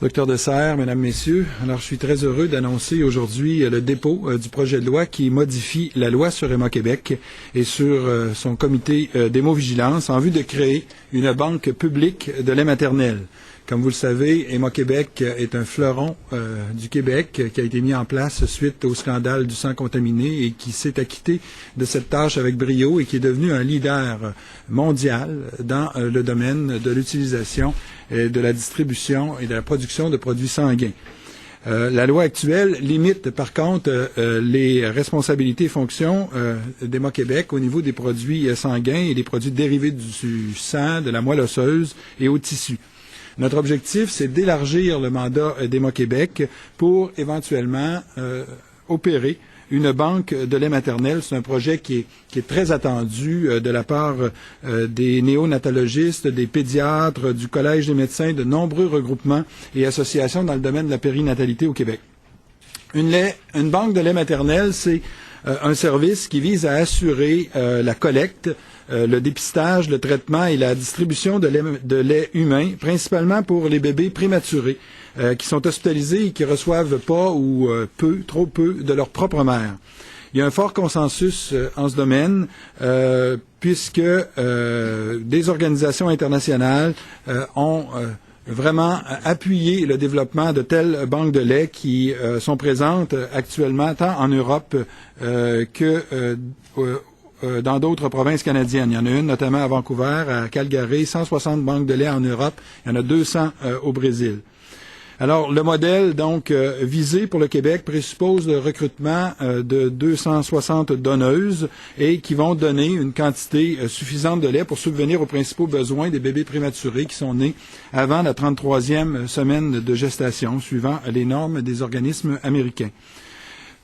Docteur Dessert, Mesdames, Messieurs, alors je suis très heureux d'annoncer aujourd'hui le dépôt du projet de loi qui modifie la loi sur Héma-Québec et sur son comité d'hémovigilance en vue de créer une banque publique de lait maternel. Comme vous le savez, Héma-Québec est un fleuron du Québec qui a été mis en place suite au scandale du sang contaminé et qui s'est acquitté de cette tâche avec brio et qui est devenu un leader mondial dans le domaine de l'utilisation, de la distribution et de la production de produits sanguins. La loi actuelle limite par contre les responsabilités et fonctions d'Héma-Québec au niveau des produits sanguins et des produits dérivés du sang, de la moelle osseuse et aux tissus. Notre objectif, c'est d'élargir le mandat d'Héma-Québec pour éventuellement opérer une banque de lait maternel. C'est un projet qui est très attendu de la part des néonatologistes, des pédiatres, du Collège des médecins, de nombreux regroupements et associations dans le domaine de la périnatalité au Québec. Une banque de lait maternel, c'est un service qui vise à assurer la collecte, le dépistage, le traitement et la distribution de lait humain, principalement pour les bébés prématurés qui sont hospitalisés et qui reçoivent pas ou trop peu de leur propre mère. Il y a un fort consensus en ce domaine puisque des organisations internationales ont vraiment appuyé le développement de telles banques de lait qui sont présentes actuellement tant en Europe que dans d'autres provinces canadiennes. Il y en a une notamment à Vancouver, à Calgary, 160 banques de lait en Europe, il y en a 200 au Brésil. Alors, le modèle, donc, visé pour le Québec présuppose le recrutement de 260 donneuses et qui vont donner une quantité suffisante de lait pour subvenir aux principaux besoins des bébés prématurés qui sont nés avant la 33e semaine de gestation, suivant les normes des organismes américains.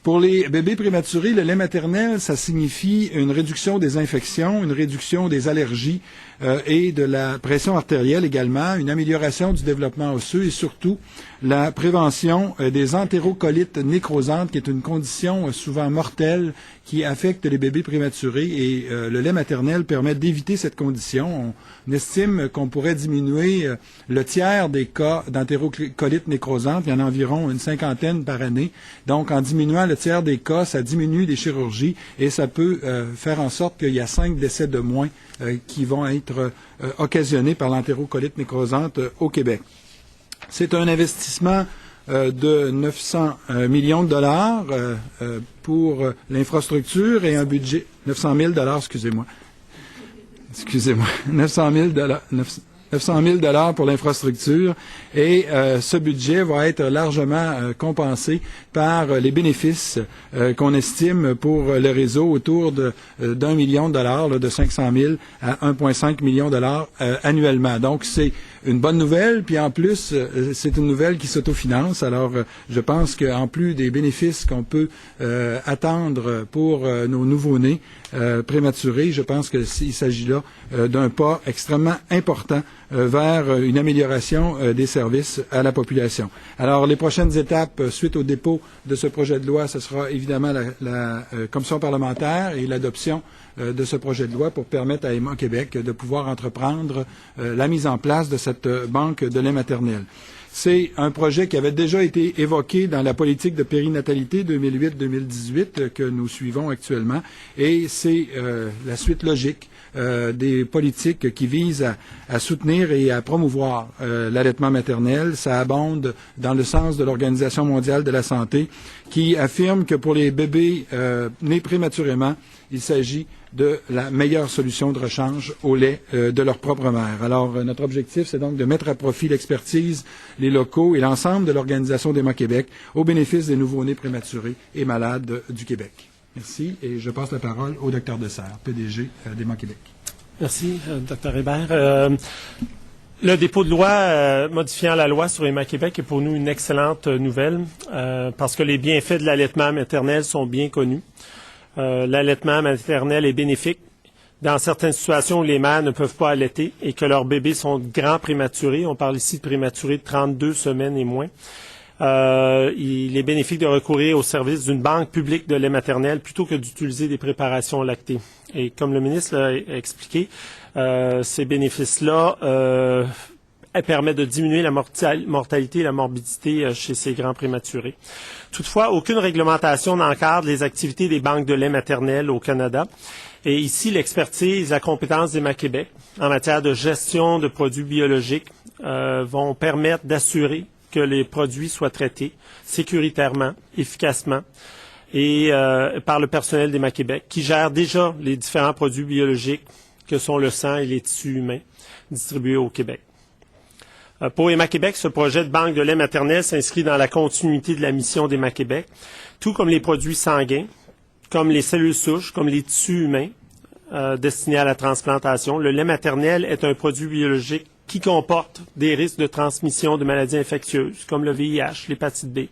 Pour les bébés prématurés, le lait maternel, ça signifie une réduction des infections, une réduction des allergies et de la pression artérielle également, une amélioration du développement osseux et surtout la prévention des entérocolites nécrosantes, qui est une condition souvent mortelle qui affecte les bébés prématurés et le lait maternel permet d'éviter cette condition. On estime qu'on pourrait diminuer le tiers des cas d'entérocolite nécrosante. Il y en a environ une cinquantaine par année. Donc, en diminuant le tiers des cas, ça diminue les chirurgies et ça peut faire en sorte qu'il y a 5 décès de moins qui vont être occasionnés par l'entérocolite nécrosante au Québec. C'est un investissement de 900 millions de dollars pour l'infrastructure et un budget 900 000 dollars, excusez-moi, 900 000 dollars pour l'infrastructure et ce budget va être largement compensé par les bénéfices qu'on estime pour le réseau autour d'1 million de dollars, de 500 000 à 1,5 million de dollars annuellement. Donc, c'est une bonne nouvelle, puis en plus, c'est une nouvelle qui s'autofinance. Alors, je pense qu'en plus des bénéfices qu'on peut attendre pour nos nouveau-nés prématurés, je pense qu'il s'agit là d'un pas extrêmement important vers une amélioration des services à la population. Alors, les prochaines étapes suite au dépôt de ce projet de loi, ce sera évidemment la commission parlementaire et l'adoption de ce projet de loi pour permettre à Héma-Québec de pouvoir entreprendre la mise en place de cette banque de lait maternel. C'est un projet qui avait déjà été évoqué dans la politique de périnatalité 2008-2018 que nous suivons actuellement et c'est la suite logique des politiques qui visent à soutenir et à promouvoir l'allaitement maternel. Ça abonde dans le sens de l'Organisation mondiale de la santé qui affirme que pour les bébés nés prématurément, il s'agit de la meilleure solution de rechange au lait de leur propre mère. Alors, notre objectif, c'est donc de mettre à profit l'expertise, les locaux et l'ensemble de l'Organisation d'Héma-Québec au bénéfice des nouveau-nés prématurés et malades du Québec. Merci et je passe la parole au Dr Dessert, PDG d'Héma-Québec. Merci, Dr Hébert. Le dépôt de loi modifiant la loi sur Héma-Québec est pour nous une excellente nouvelle parce que les bienfaits de l'allaitement maternel sont bien connus. L'allaitement maternel est bénéfique dans certaines situations où les mères ne peuvent pas allaiter et que leurs bébés sont grands prématurés. On parle ici de prématurés de 32 semaines et moins. Il est bénéfique de recourir au service d'une banque publique de lait maternel plutôt que d'utiliser des préparations lactées. Et comme le ministre l'a expliqué, ces bénéfices-là Elle permet de diminuer la mortalité et la morbidité chez ces grands prématurés. Toutefois, aucune réglementation n'encadre les activités des banques de lait maternel au Canada. Et ici, l'expertise et la compétence d'Héma-Québec en matière de gestion de produits biologiques vont permettre d'assurer que les produits soient traités sécuritairement, efficacement, et par le personnel d'Héma-Québec, qui gère déjà les différents produits biologiques que sont le sang et les tissus humains distribués au Québec. Pour Héma-Québec, ce projet de banque de lait maternel s'inscrit dans la continuité de la mission d'Héma-Québec, tout comme les produits sanguins, comme les cellules souches, comme les tissus humains destinés à la transplantation. Le lait maternel est un produit biologique qui comporte des risques de transmission de maladies infectieuses, comme le VIH, l'hépatite B.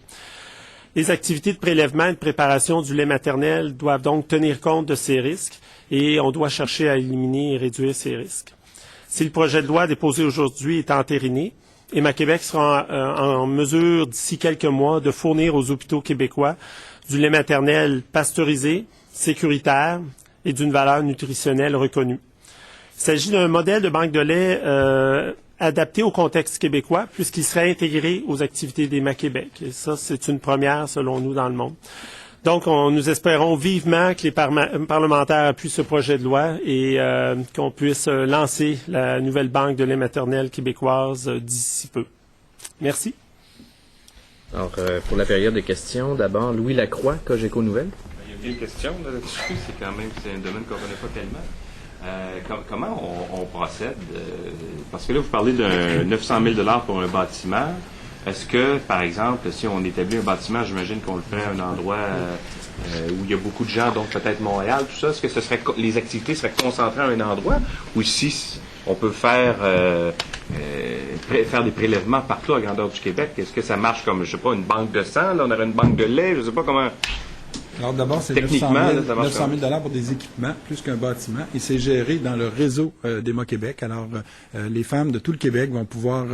Les activités de prélèvement et de préparation du lait maternel doivent donc tenir compte de ces risques et on doit chercher à éliminer et réduire ces risques. Si le projet de loi déposé aujourd'hui est entériné, Héma-Québec sera en mesure d'ici quelques mois de fournir aux hôpitaux québécois du lait maternel pasteurisé, sécuritaire et d'une valeur nutritionnelle reconnue. Il s'agit d'un modèle de banque de lait adapté au contexte québécois puisqu'il serait intégré aux activités d'Héma-Québec. Et ça, c'est une première selon nous dans le monde. Donc, nous espérons vivement que les parlementaires appuient ce projet de loi et qu'on puisse lancer la nouvelle banque de lait maternel québécoise d'ici peu. Merci. Alors, pour la période de questions, d'abord, Louis Lacroix, Cogeco Nouvelles. Il y a une question là-dessus, c'est un domaine qu'on ne connaît pas tellement. Comment on procède? Parce que là, vous parlez de 900 000 $ pour un bâtiment. Est-ce que, par exemple, si on établit un bâtiment, j'imagine qu'on le fait à un endroit où il y a beaucoup de gens, donc peut-être Montréal, tout ça, est-ce que les activités seraient concentrées à un endroit ou si on peut faire des prélèvements partout à la grandeur du Québec? Est-ce que ça marche comme, je sais pas, une banque de sang? Là, on aurait une banque de lait, je sais pas comment... Alors d'abord, c'est 900 000 pour des équipements, plus qu'un bâtiment, et c'est géré dans le réseau d'Héma-Québec. Alors, les femmes de tout le Québec vont pouvoir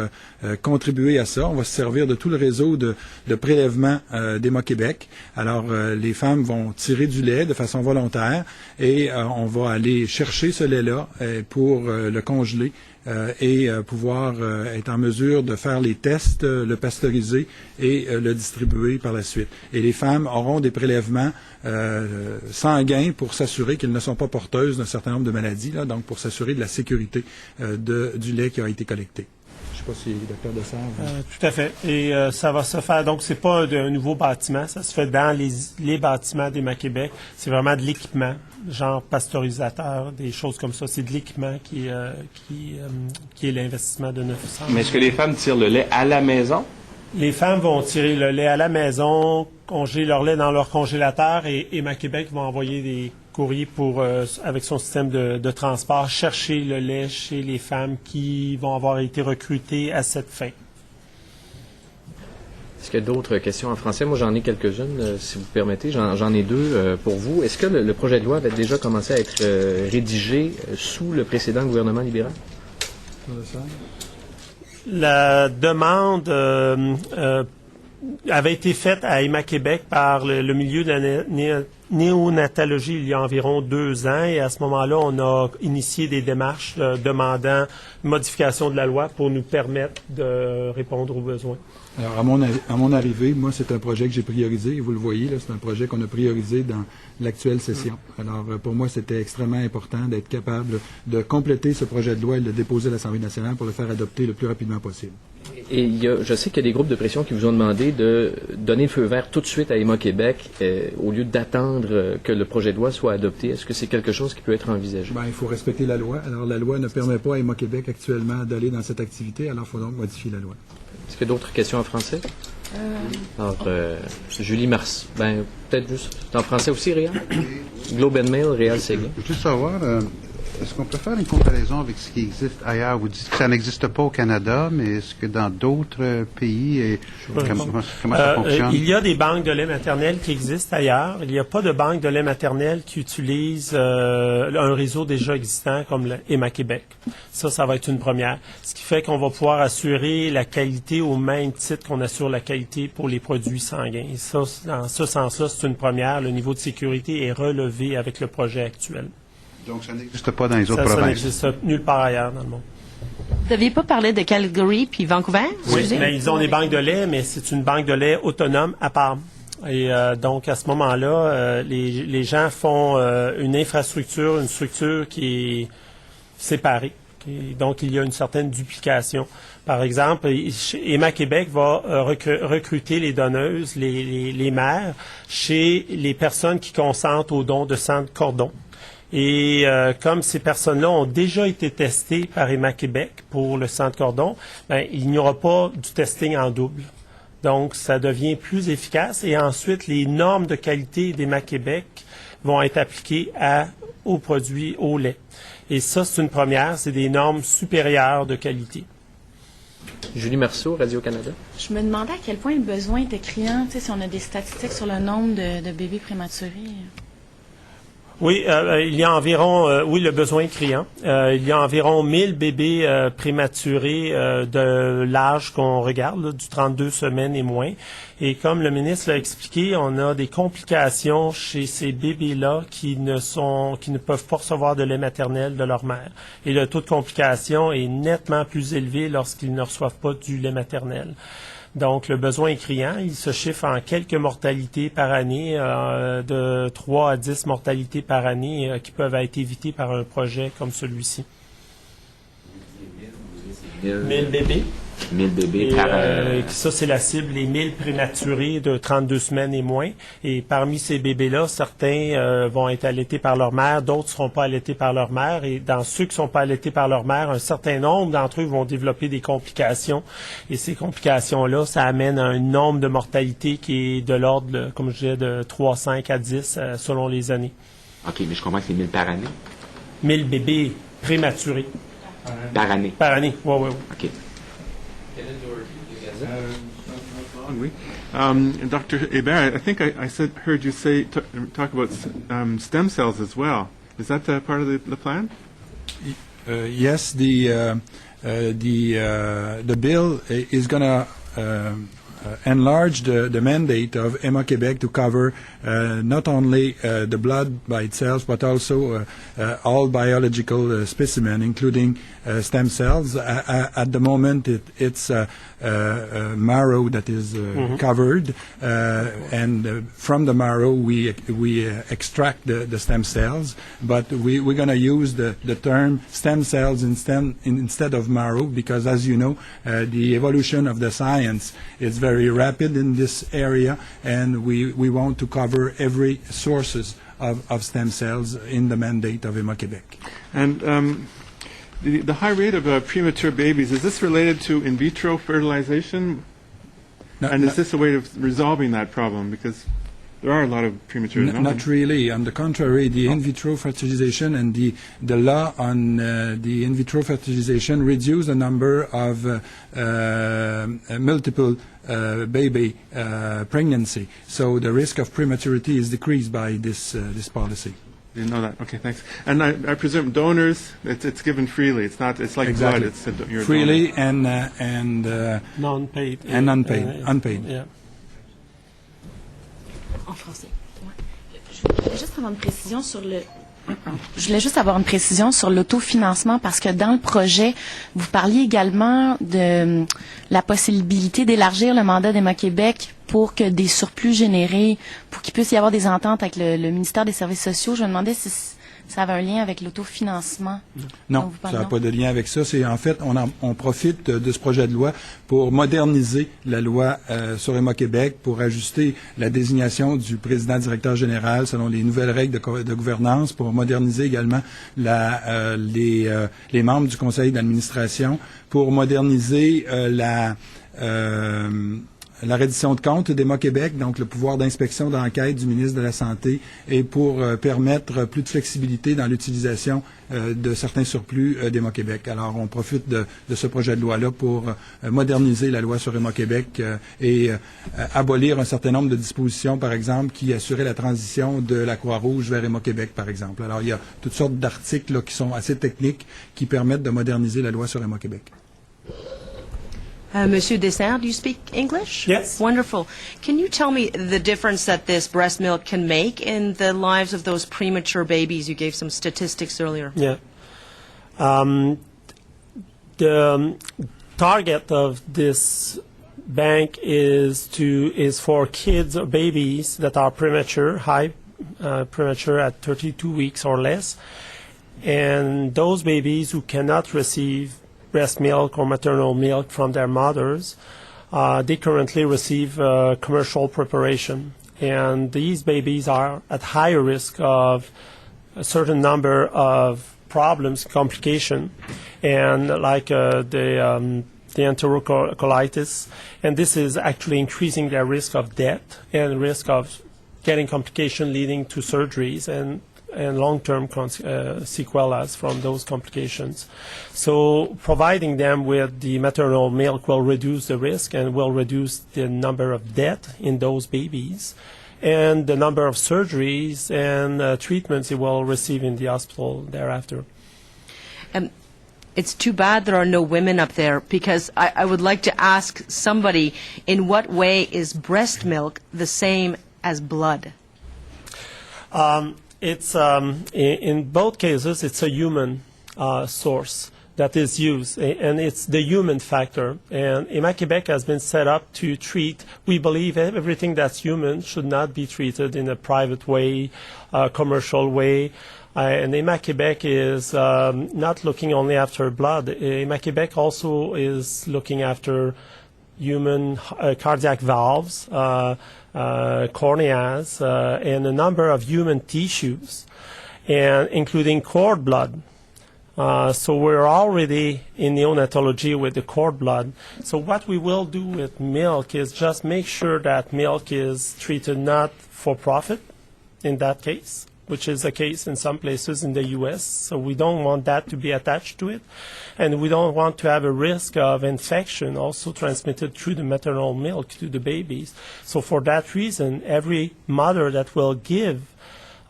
contribuer à ça. On va se servir de tout le réseau de prélèvement d'Héma-Québec. Alors, les femmes vont tirer du lait de façon volontaire et on va aller chercher ce lait-là pour le congeler et pouvoir être en mesure de faire les tests, le pasteuriser et le distribuer par la suite. Et les femmes auront des prélèvements sanguins pour s'assurer qu'elles ne sont pas porteuses d'un certain nombre de maladies, là, donc pour s'assurer de la sécurité du lait qui a été collecté. Je ne sais pas si le docteur Dessert... Tout à fait. Et ça va se faire, donc c'est pas un nouveau bâtiment, ça se fait dans les bâtiments d'Héma-Québec. C'est vraiment de l'équipement, genre pasteurisateur, des choses comme ça. C'est de l'équipement qui est l'investissement de 900. Mais est-ce que les femmes tirent le lait à la maison? Les femmes vont tirer le lait à la maison, congeler leur lait dans leur congélateur et Héma-Québec vont envoyer des courriers pour, avec son système de transport, chercher le lait chez les femmes qui vont avoir été recrutées à cette fin. Est-ce qu'il y a d'autres questions en français? Moi, j'en ai quelques-unes, si vous permettez. J'en ai deux pour vous. Est-ce que le projet de loi avait déjà commencé à être rédigé sous le précédent gouvernement libéral? La demande avait été faite à Héma-Québec par le milieu de la néonatologie il y a environ 2 ans et à ce moment-là, on a initié des démarches demandant modification de la loi pour nous permettre de répondre aux besoins. Alors, à mon arrivée, moi, c'est un projet que j'ai priorisé, et vous le voyez, là, c'est un projet qu'on a priorisé dans l'actuelle session. Alors, pour moi, c'était extrêmement important d'être capable de compléter ce projet de loi et de le déposer à l'Assemblée nationale pour le faire adopter le plus rapidement possible. Et je sais qu'il y a des groupes de pression qui vous ont demandé de donner le feu vert tout de suite à Héma-Québec au lieu d'attendre que le projet de loi soit adopté. Est-ce que c'est quelque chose qui peut être envisagé? Il faut respecter la loi. Alors, la loi ne permet pas à Héma-Québec actuellement d'aller dans cette activité, alors il faut donc modifier la loi. Est-ce qu'il y a d'autres questions en français? Alors, Julie Mars. Peut-être juste en français aussi, Réal? Globe and Mail, Réal Séguin. Juste savoir, est-ce qu'on peut faire une comparaison avec ce qui existe ailleurs? Vous dites que ça n'existe pas au Canada, mais est-ce que dans d'autres pays, comment ça fonctionne? Il y a des banques de lait maternel qui existent ailleurs. Il n'y a pas de banque de lait maternel qui utilise un réseau déjà existant comme le Héma-Québec. Ça va être une première. Ce qui fait qu'on va pouvoir assurer la qualité au même titre qu'on assure la qualité pour les produits sanguins. Et ça, dans ce sens-là, c'est une première. Le niveau de sécurité est relevé avec le projet actuel. Donc, ça n'existe pas dans les autres provinces? Ça n'existe nulle part ailleurs dans le monde. Vous n'aviez pas parlé de Calgary puis Vancouver? Oui, mais ils ont des banques de lait, mais c'est une banque de lait autonome à part. Et donc, à ce moment-là, les gens font une infrastructure, une structure qui est séparée. Donc, il y a une certaine duplication. Par exemple, Emma Québec va recruter les donneuses, les mères, chez les personnes qui consentent aux dons de sang de cordon. Et comme ces personnes-là ont déjà été testées par Emma Québec pour le sang de cordon, ben, il n'y aura pas du testing en double. Donc, ça devient plus efficace. Et ensuite, les normes de qualité d'Emma Québec vont être appliquées aux produits au lait. Et ça, c'est une première. C'est des normes supérieures de qualité. Julie Marceau, Radio-Canada. Je me demandais à quel point le besoin était criant, tu sais, si on a des statistiques sur le nombre de bébés prématurés. Oui, il y a environ, le besoin est criant. Il y a environ 1000 bébés prématurés de l'âge qu'on regarde, là, du 32 semaines et moins. Et comme le ministre l'a expliqué, on a des complications chez ces bébés-là qui ne peuvent pas recevoir de lait maternel de leur mère. Et le taux de complication est nettement plus élevé lorsqu'ils ne reçoivent pas du lait maternel. Donc, le besoin est criant. Il se chiffre en quelques mortalités par année, de 3 à 10 mortalités par année qui peuvent être évitées par un projet comme celui-ci. 1000 bébés. 1000 bébés par Ça, c'est la cible, les 1000 prématurés de 32 semaines et moins. Et parmi ces bébés-là, certains vont être allaités par leur mère, d'autres ne seront pas allaités par leur mère. Et dans ceux qui ne sont pas allaités par leur mère, un certain nombre d'entre eux vont développer des complications. Et ces complications-là, ça amène à un nombre de mortalité qui est de l'ordre, comme je disais, de 3, 5 à 10 selon les années. OK, mais je comprends que c'est 1000 par année. 1000 bébés prématurés. Par année. Par année, oui. OK. Oui. Dr. Hébert, I think I heard you talk about stem cells as well. Is that part of the plan? Yes, the bill is going to enlarge the mandate of Emma Quebec to cover not only the blood by itself, but also all biological specimen, including stem cells. At the moment, it's marrow that is covered, and from the marrow we extract the stem cells. But we're going to use the term stem cells instead of marrow, because, as you know, the evolution of the science is very rapid in this area, and we want to cover every sources of stem cells in the mandate of Emma Quebec. And the high rate of premature babies, is this related to in vitro fertilization? And is this a way of resolving that problem? Because there are a lot of premature. Not really. On the contrary, the in vitro fertilization and the law on the in vitro fertilization reduce the number of multiple baby pregnancy. So the risk of prematurity is decreased by this policy. Didn't know that. Okay, thanks. And I presume donors, it's given freely. It's not. It's like exactly. blood. It's you're freely and non-paid and unpaid. Yeah. En français. Ouais. Je voulais juste avoir une précision sur Je voulais juste avoir une précision sur l'autofinancement, parce que dans le projet, vous parliez également de la possibilité d'élargir le mandat d'Emma Québec pour que des surplus générés, pour qu'il puisse y avoir des ententes avec le ministère des Services sociaux. Je me demandais si ça avait un lien avec l'autofinancement. Non, ça n'a pas de lien avec ça. C'est en fait, on profite de ce projet de loi pour moderniser la loi sur Emma Québec, pour ajuster la désignation du président directeur général selon les nouvelles règles de gouvernance, pour moderniser également les membres du conseil d'administration, pour moderniser la reddition de comptes d'Emma Québec, donc le pouvoir d'inspection d'enquête du ministre de la Santé, et pour permettre plus de flexibilité dans l'utilisation de certains surplus d'Emma Québec. Alors, on profite de ce projet de loi-là pour moderniser la loi sur Emma Québec et abolir un certain nombre de dispositions, par exemple, qui assuraient la transition de la Croix-Rouge vers Emma Québec, par exemple. Alors, il y a toutes sortes d'articles là, qui sont assez techniques qui permettent de moderniser la loi sur Emma Québec. Monsieur Dessert, do you speak English? Yes. Wonderful. Can you tell me the difference that this breast milk can make in the lives of those premature babies? You gave some statistics earlier. Yeah. The target of this bank is for kids or babies that are premature, premature at 32 weeks or less, and those babies who cannot receive breast milk or maternal milk from their mothers, they currently receive commercial preparation. And these babies are at higher risk of a certain number of problems, complication, and like the enterocolitis. And this is actually increasing their risk of death and risk of getting complication leading to surgeries and long-term sequelas from those complications. So providing them with the maternal milk will reduce the risk and will reduce the number of death in those babies and the number of surgeries and treatments they will receive in the hospital thereafter. It's too bad there are no women up there, because I would like to ask somebody, in what way is breast milk the same as blood? It's in both cases, it's a human source that is used, and it's the human factor. And Héma-Québec has been set up to treat, we believe everything that's human should not be treated in a private way, commercial way. And Héma-Québec is not looking only after blood. Héma-Québec also is looking after human cardiac valves, corneas, and a number of human tissues, and including cord blood. So we're already in neonatology with the cord blood. So what we will do with milk is just make sure that milk is treated not for profit in that case, which is the case in some places in the U.S. So we don't want that to be attached to it. And we don't want to have a risk of infection also transmitted through the maternal milk to the babies. So for that reason, every mother that will give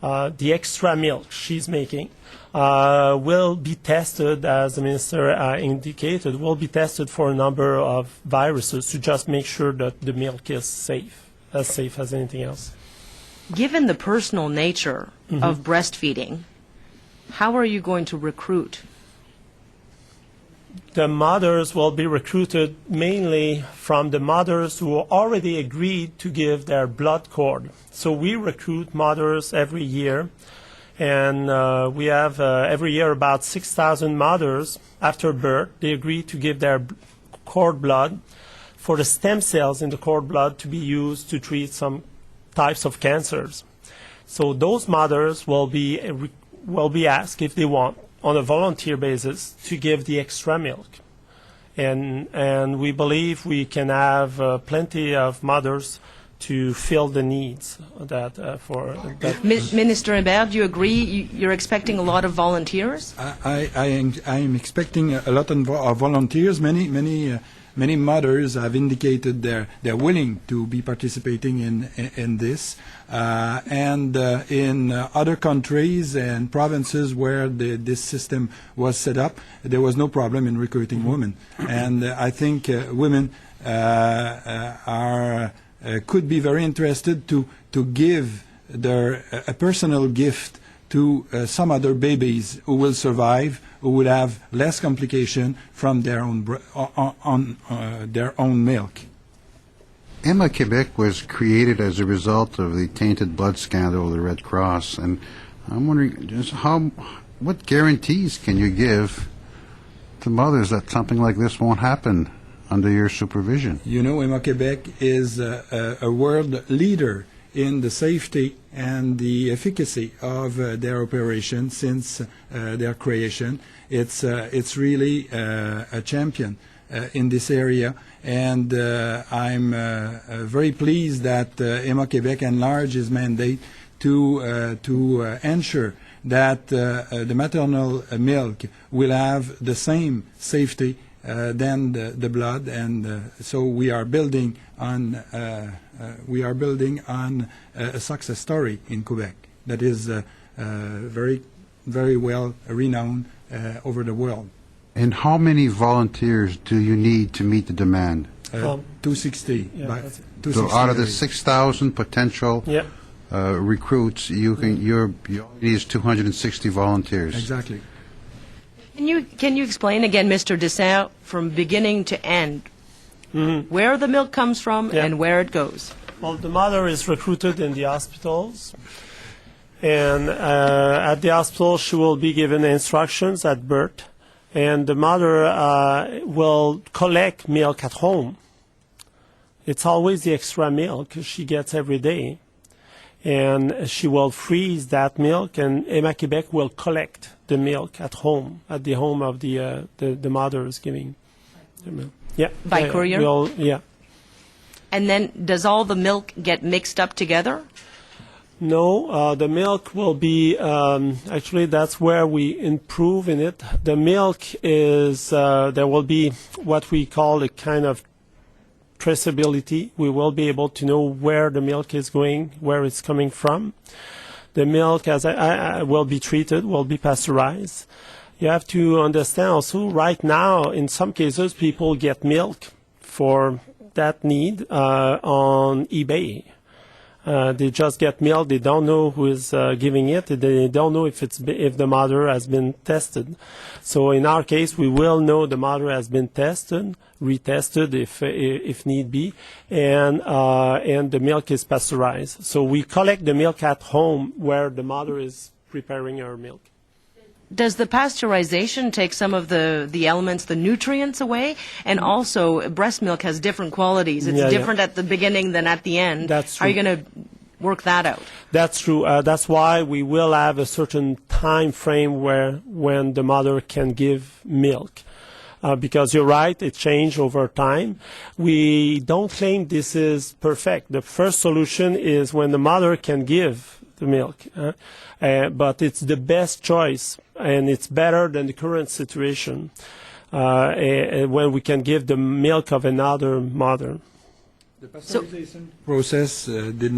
the extra milk she's making will be tested, as the minister indicated, will be tested for a number of viruses to just make sure that the milk is safe as anything else. Given the personal nature of breastfeeding, how are you going to recruit? The mothers will be recruited mainly from the mothers who already agreed to give their blood cord. So we recruit mothers every year, and we have every year about 6,000 mothers after birth. They agree to give their cord blood for the stem cells in the cord blood to be used to treat some types of cancers. So those mothers will be asked if they want, on a volunteer basis, to give the extra milk. And we believe we can have plenty of mothers to fill the needs that for that. Minister Hébert, do you agree? You're expecting a lot of volunteers? I am expecting a lot of volunteers. Many mothers have indicated they're willing to be participating in this, and in other countries and provinces where this system was set up, there was no problem in recruiting women, and I think women could be very interested to give a personal gift to some other babies who will survive, who will have less complication from their own their own milk. Héma-Québec was created as a result of the tainted blood scandal of the Red Cross, and I'm wondering just what guarantees can you give to mothers that something like this won't happen under your supervision? You know, Héma-Québec is a world leader in the safety and the efficacy of their operation since their creation. It's really a champion in this area, and I'm very pleased that Héma-Québec enlarged its mandate to ensure that the maternal milk will have the same safety than the blood, and so we are building on a success story in Quebec that is very, very well renowned over the world. And how many volunteers do you need to meet the demand? 260. Yeah, So out of the 6,000 potential recruits, your need is 260 volunteers. Exactly. Can you explain again, Mr. Dessin, from beginning to end, where the milk comes from Yeah. and where it goes? Well, the mother is recruited in the hospitals, and at the hospital she will be given instructions at birth, and the mother will collect milk at home. It's always the extra milk she gets every day, and she will freeze that milk, and Emma Quebec will collect the milk at home, at the home of the mother is giving the milk. Yeah. By Yeah, courier? yeah. And then does all the milk get mixed up together? No, the milk will be, actually that's where we improve in it. The milk is, there will be what we call a kind of traceability. We will be able to know where the milk is going, where it's coming from. The milk, as I will be treated, will be pasteurized. You have to understand also, right now, in some cases, people get milk for that need on eBay. They just get milk. They don't know who is giving it. They don't know if the mother has been tested. So in our case, we will know the mother has been tested, retested if need be, and the milk is pasteurized. So we collect the milk at home where the mother is preparing her milk. Does the pasteurization take some of the elements, the nutrients away? And also, breast milk has different qualities. It's Yeah, different at the beginning than at the end. That's Are you true. going to work that out? That's true. That's why we will have a certain time frame when the mother can give milk. Because you're right, it changed over time. We don't claim this is perfect. The first solution is when the mother can give the milk. But it's the best choice, and it's better than the current situation when we can give the milk of another mother. The pasteurization process do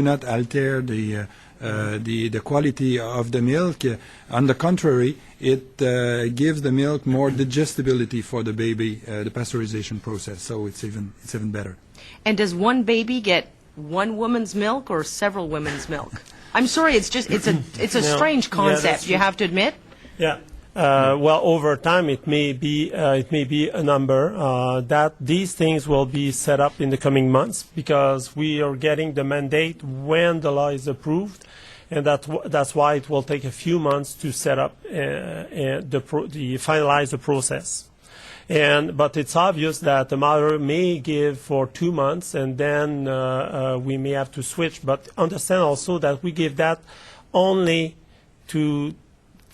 not alter the quality of the milk. On the contrary, it gives the milk more digestibility for the baby. The pasteurization process, so it's even better. And does one baby get one woman's milk or several women's milk? I'm sorry, it's a No. strange Yeah, concept. that's You true. have to admit. Yeah. Well, over time, it may be a number that these things will be set up in the coming months, because we are getting the mandate when the law is approved, and that's why it will take a few months to set up finalize the process. But it's obvious that the mother may give for 2 months, and then we may have to switch. But understand also that we give that only to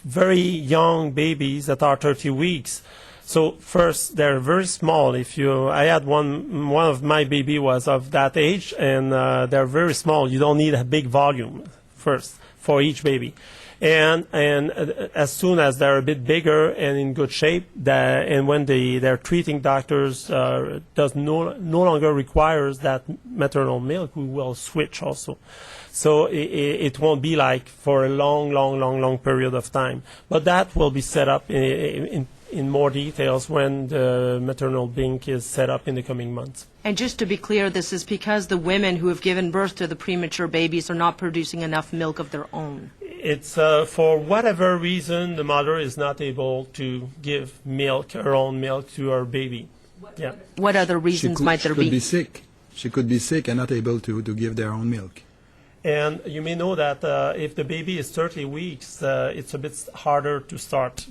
very young babies that are 30 weeks. So first, they're very small. I had one of my baby was of that age, and they're very small. You don't need a big volume first for each baby. And as soon as they're a bit bigger and in good shape, and when their treating doctors does no longer requires that maternal milk, we will switch also. So it won't be like for a long period of time. But that will be set up in more details when the maternal bank is set up in the coming months. And just to be clear, this is because the women who have given birth to the premature babies are not producing enough milk of their own. It's for whatever reason the mother is not able to give milk, her own milk, to her baby. Yeah. What other reasons might there She could be? be sick. She could be sick and not able to give their own milk. And you may know that if the baby is 30 weeks, it's a bit harder to start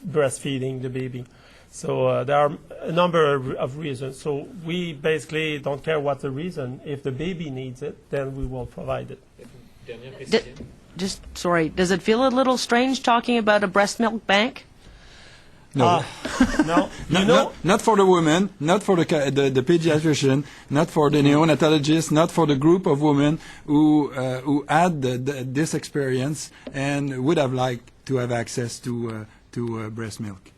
breastfeeding the baby. So there are a number of reasons. So we basically don't care what the reason. If the baby needs it, then we will provide it. Does it feel a little strange talking about a breast milk bank? No. No, Not for the women, not for the pediatrician, not for the neonatologist, not for the group of women who had this experience and would have liked to have access to breast milk.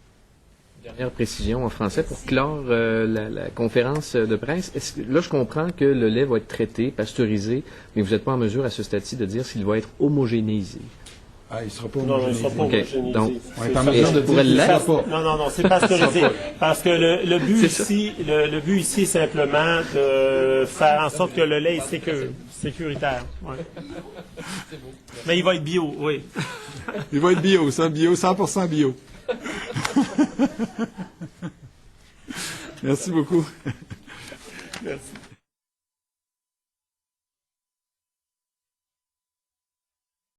Dernière précision en français pour clore la conférence de presse. Là, je comprends que le lait va être traité, pasteurisé, mais vous n'êtes pas en mesure à ce stade-ci de dire s'il va être homogénéisé. Ah, il sera pas Non, il ne sera pas homogénéisé. homogénéisé. Donc, Ouais, pas besoin de pourrait dire qu'il l'être. sera pas. Non, c'est pasteurisé. Parce que le but C'est ça. ici, le but ici, simplement de faire en sorte que le lait est sécuritaire. Ouais. Mais il va être bio, oui. Il va être bio, ça, bio, 100% bio. Merci beaucoup. Merci.